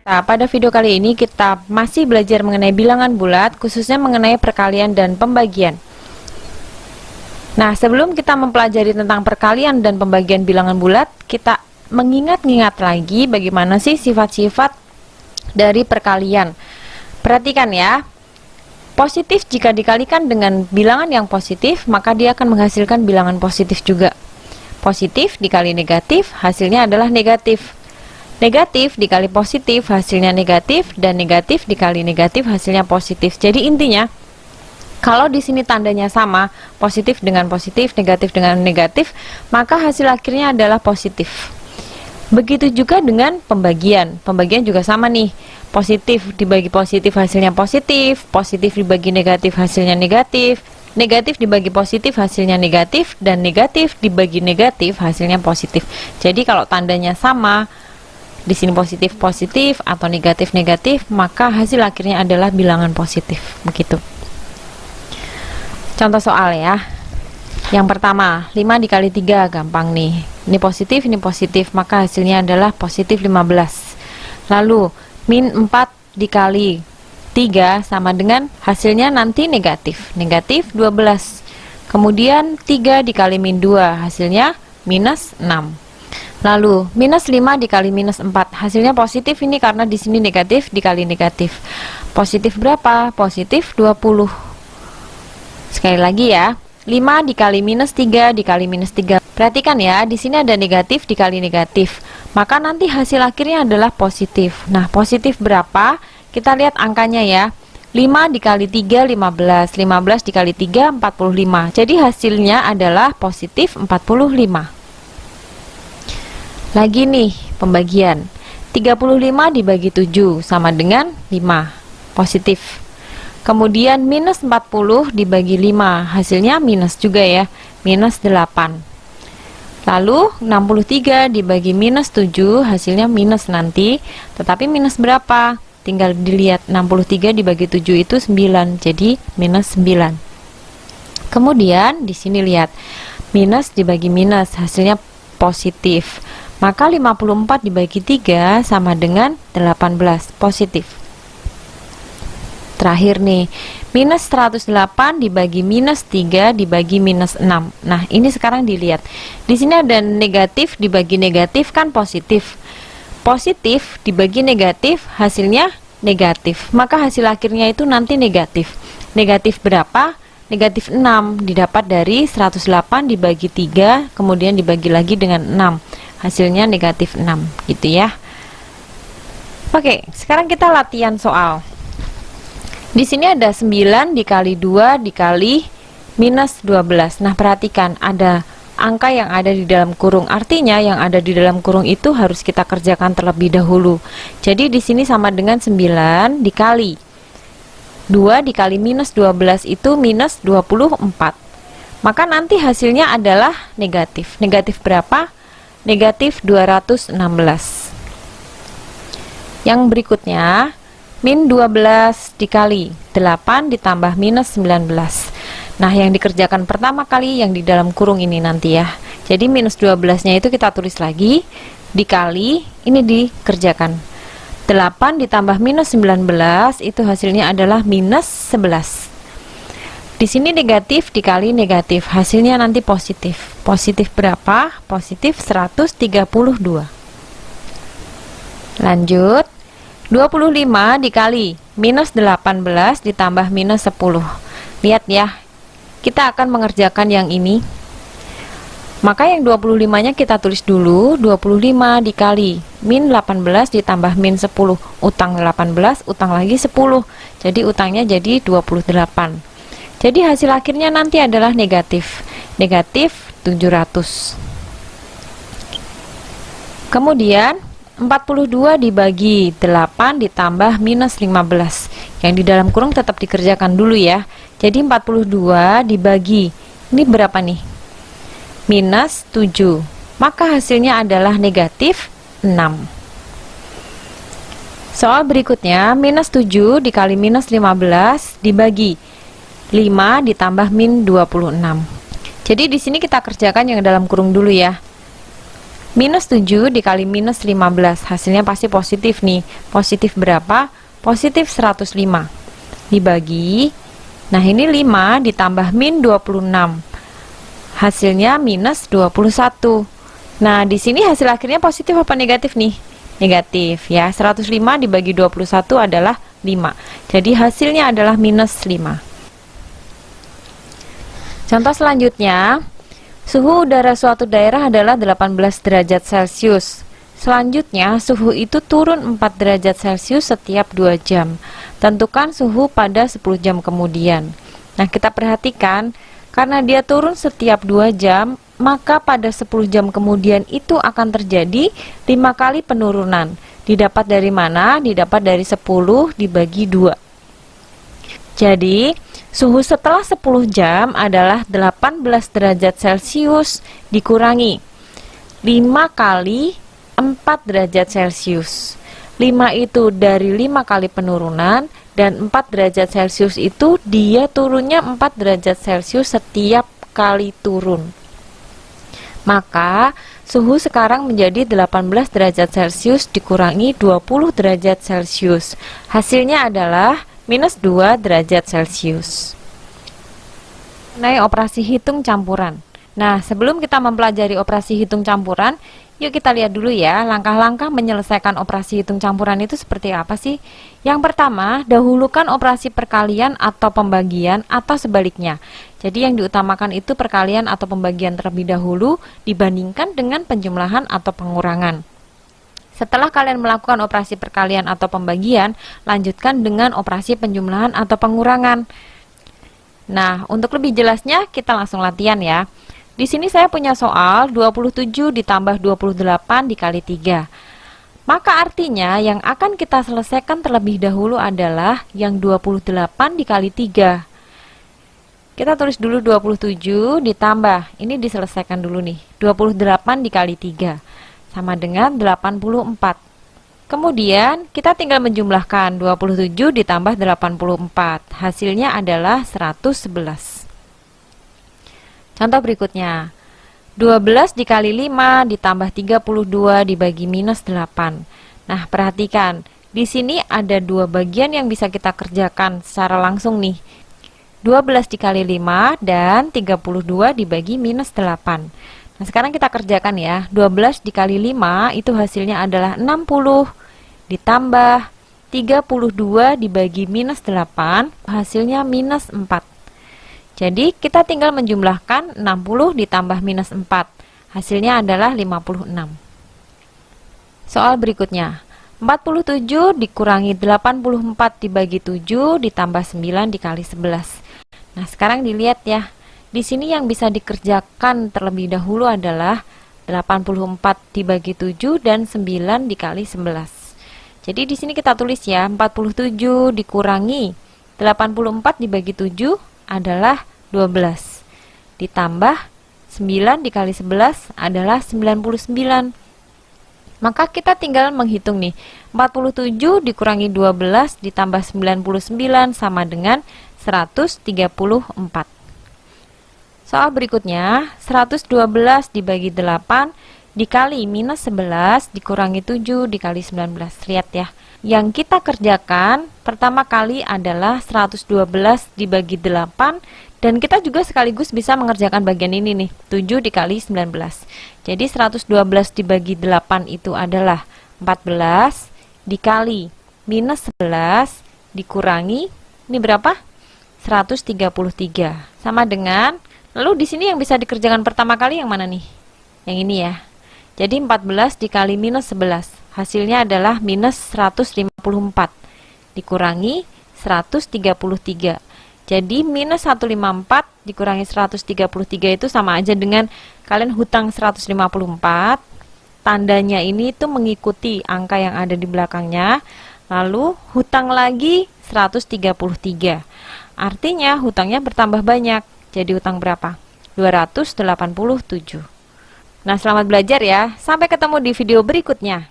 Nah, pada video kali ini kita masih belajar mengenai bilangan bulat, khususnya mengenai perkalian dan pembagian. Nah, sebelum kita mempelajari tentang perkalian dan pembagian bilangan bulat, kita mengingat-ingat lagi bagaimana sih sifat-sifat dari perkalian. Perhatikan ya, positif jika dikalikan dengan bilangan yang positif, maka dia akan menghasilkan bilangan positif juga. Positif dikali negatif, hasilnya adalah negatif. Negatif dikali positif, hasilnya negatif, dan negatif dikali negatif, hasilnya positif. Jadi intinya, kalau di sini tandanya sama, positif dengan positif, negatif dengan negatif, maka hasil akhirnya adalah positif. Begitu juga dengan pembagian. Pembagian juga sama nih. Positif dibagi positif, hasilnya positif. Positif dibagi negatif, hasilnya negatif. Negatif dibagi positif, hasilnya negatif. Dan negatif dibagi negatif, hasilnya positif. Jadi kalau tandanya sama, di sini positif positif atau negatif negatif, maka hasil akhirnya adalah bilangan positif. Begitu. Contoh soal ya. Yang pertama, 5 dikali 3, gampang nih. Ini positif, maka hasilnya adalah positif 15. Lalu, min 4 dikali 3 sama dengan hasilnya nanti negatif. Negatif 12. Kemudian 3 dikali min 2, hasilnya minus 6. Lalu, minus 5 dikali minus 4, hasilnya positif ini karena di sini negatif dikali negatif. Positif berapa? Positif 20. Sekali lagi ya, 5 dikali minus 3 dikali minus 3. Perhatikan ya, di sini ada negatif dikali negatif. Maka nanti hasil akhirnya adalah positif. Nah, positif berapa? Kita lihat angkanya ya. 5 dikali 3, 15. 15 dikali 3, 45. Jadi hasilnya adalah positif 45. Lagi nih, pembagian. 35 dibagi 7 sama dengan 5. Positif. Kemudian minus 40 dibagi 5, hasilnya minus juga ya, minus 8. Lalu 63 dibagi minus 7, hasilnya minus nanti, tetapi minus berapa? Tinggal dilihat, 63 dibagi 7 itu 9, jadi minus 9. Kemudian di sini lihat, minus dibagi minus, hasilnya positif. Maka 54 dibagi 3 sama dengan 18, positif. Terakhir nih, minus 108 dibagi minus 3 dibagi minus 6. Nah, ini sekarang dilihat. Di sini ada negatif dibagi negatif kan positif. Positif dibagi negatif, hasilnya negatif. Maka hasil akhirnya itu nanti negatif. Negatif berapa? Negatif 6 didapat dari 108 dibagi 3, kemudian dibagi lagi dengan 6. Hasilnya negatif 6, gitu ya. Oke, sekarang kita latihan soal. Di sini ada 9 dikali 2 dikali minus 12. Nah, perhatikan, ada angka yang ada di dalam kurung. Artinya yang ada di dalam kurung itu harus kita kerjakan terlebih dahulu. Jadi di sini sama dengan 9 dikali 2 dikali minus 12 itu minus 24. Maka nanti hasilnya adalah negatif. Negatif berapa? Negatif 216. Yang berikutnya, min 12 dikali 8 ditambah minus 19. Nah, yang dikerjakan pertama kali yang di dalam kurung ini nanti ya. Jadi minus 12-nya itu kita tulis lagi, dikali, ini dikerjakan. 8 ditambah minus 19, itu hasilnya adalah minus 11. Di sini negatif dikali negatif, hasilnya nanti positif. Positif berapa? Positif 132. Lanjut, 25 dikali minus 18 ditambah minus 10. Lihat ya, kita akan mengerjakan yang ini. Maka yang 25-nya kita tulis dulu, 25 dikali min 18 ditambah min 10. Utang 18, utang lagi 10. Jadi utangnya jadi 28. Jadi hasil akhirnya nanti adalah negatif. Negatif 700. Kemudian 42 dibagi 8 ditambah minus 15. Yang di dalam kurung tetap dikerjakan dulu ya. Jadi 42 dibagi, ini berapa nih? Minus 7. Maka hasilnya adalah negatif 6. Soal berikutnya, minus 7 dikali minus 15 dibagi 5 ditambah min 26. Jadi di sini kita kerjakan yang dalam kurung dulu ya. Minus 7 dikali minus 15, hasilnya pasti positif nih. Positif berapa? Positif 105. Dibagi, nah ini 5 ditambah min 26. Hasilnya minus 21. Nah, di sini hasil akhirnya positif apa negatif nih? Negatif ya. 105 dibagi 21 adalah 5. Jadi hasilnya adalah minus 5. Contoh selanjutnya, suhu udara suatu daerah adalah 18 derajat Celcius. Selanjutnya, suhu itu turun 4 derajat Celcius setiap 2 jam. Tentukan suhu pada 10 jam kemudian. Nah, kita perhatikan, karena dia turun setiap 2 jam, maka pada 10 jam kemudian itu akan terjadi 5 kali penurunan. Didapat dari mana? Didapat dari 10 dibagi 2. Jadi, suhu setelah 10 jam adalah 18 derajat Celcius dikurangi 5 kali 4 derajat Celcius. 5 itu dari 5 kali penurunan, dan 4 derajat Celcius itu dia turunnya 4 derajat Celcius setiap kali turun. Maka suhu sekarang menjadi 18 derajat Celcius dikurangi 20 derajat Celcius. Hasilnya adalah minus 2 derajat Celcius. Nah, operasi hitung campuran. Nah, sebelum kita mempelajari operasi hitung campuran, yuk kita lihat dulu ya, langkah-langkah menyelesaikan operasi hitung campuran itu seperti apa sih? Yang pertama, dahulukan operasi perkalian atau pembagian atau sebaliknya. Jadi yang diutamakan itu perkalian atau pembagian terlebih dahulu dibandingkan dengan penjumlahan atau pengurangan. Setelah kalian melakukan operasi perkalian atau pembagian, lanjutkan dengan operasi penjumlahan atau pengurangan. Nah, untuk lebih jelasnya kita langsung latihan ya. Di sini saya punya soal 27 ditambah 28 dikali 3. Maka artinya yang akan kita selesaikan terlebih dahulu adalah yang 28 dikali 3. Kita tulis dulu 27 ditambah, ini diselesaikan dulu nih, 28 dikali 3 sama dengan 84. Kemudian kita tinggal menjumlahkan 27 ditambah 84, hasilnya adalah 111. Contoh berikutnya, 12 dikali 5 ditambah 32 dibagi minus 8. Nah, perhatikan, di sini ada dua bagian yang bisa kita kerjakan secara langsung nih. 12 dikali 5 dan 32 dibagi minus 8. Nah, sekarang kita kerjakan ya. 12 dikali 5 itu hasilnya adalah 60 ditambah 32 dibagi minus 8, hasilnya minus 4. Jadi kita tinggal menjumlahkan 60 ditambah minus 4, hasilnya adalah 56. Soal berikutnya, 47 dikurangi 84 dibagi 7 ditambah 9 dikali 11. Nah, sekarang dilihat ya, di sini yang bisa dikerjakan terlebih dahulu adalah 84 dibagi 7 dan 9 dikali 11. Jadi di sini kita tulis ya, 47 dikurangi 84 dibagi 7 adalah 12. Ditambah 9 dikali 11 adalah 99. Maka kita tinggal menghitung nih, 47 dikurangi 12 ditambah 99 sama dengan 134. Soal berikutnya, 112 dibagi 8 dikali minus 11 dikurangi 7 dikali 19. Lihat ya, yang kita kerjakan pertama kali adalah 112 dibagi 8, dan kita juga sekaligus bisa mengerjakan bagian ini nih, 7 dikali 19. Jadi 112 dibagi 8 itu adalah 14 dikali minus 11 dikurangi, ini berapa? 133. Sama dengan, lalu di sini yang bisa dikerjakan pertama kali yang mana nih? Yang ini ya. Jadi 14 dikali minus 11, hasilnya adalah minus 154 dikurangi 133. Jadi minus 154 dikurangi 133 itu sama aja dengan kalian hutang 154. Tandanya ini itu mengikuti angka yang ada di belakangnya. Lalu hutang lagi 133. Artinya hutangnya bertambah banyak. Jadi hutang berapa? 287. Nah, selamat belajar ya. Sampai ketemu di video berikutnya.